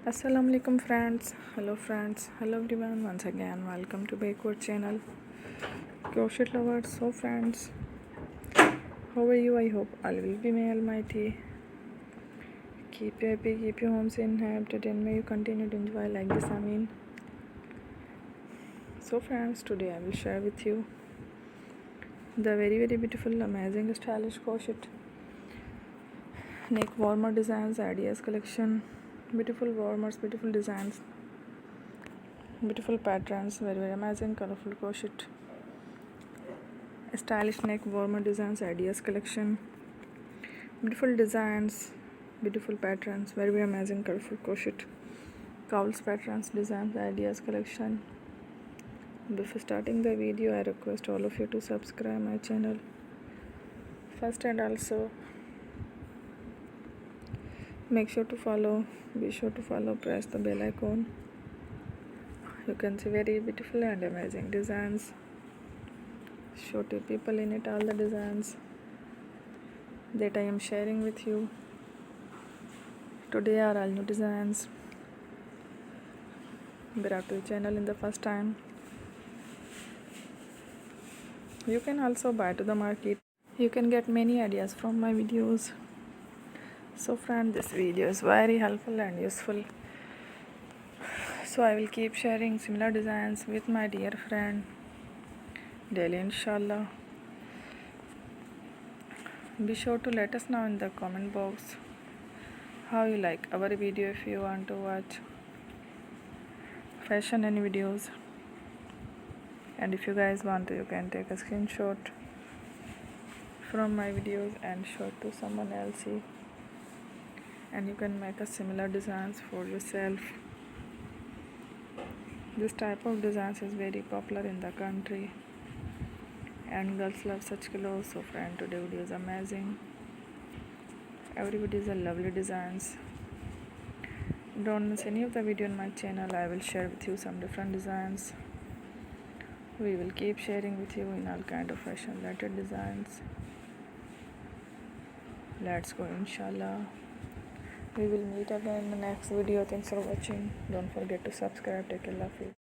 Assalamu alaikum friends, hello everyone. Once again welcome to backward channel crochet lovers. So friends, how are you? I hope all will be may almighty keep you happy, keep you home safe and happy, and may you continue to enjoy like this. So friends, today I will share with you the very beautiful, amazing, stylish crochet neck warmer designs ideas collection. Beautiful warmers, beautiful designs, beautiful patterns, very amazing, colorful crochet stylish neck warmer designs ideas collection. Beautiful designs, beautiful patterns, very amazing, colorful crochet cowls patterns designs ideas collection. Before starting the video, I request all of you to subscribe my channel first, and also make sure to follow, be sure to follow, press the bell icon. You can see very beautiful and amazing designs. Show to people in it all the designs that I am sharing with you. Today are all new designs brought to the channel in the first time. You can also buy to the market. You can get many ideas from my videos. So friend, this video is very helpful and useful. So I will keep sharing similar designs with my dear friend daily, inshallah. Be sure to let us know in the comment box how you like our video. If you want to watch fashion and videos, and if you guys want to, you can take a screenshot from my videos and show it to someone else, and you can make a similar designs for yourself. This type of designs is very popular in the country and girls love such clothes. So friend, today video is amazing. Everybody is a lovely designs. Don't miss any of the video on my channel. I will share with you some different designs. We will keep sharing with you in all kind of fashion related designs. Let's go, inshallah. We will meet again in the next video. Thanks for watching. Don't forget to subscribe. Take care. Love you.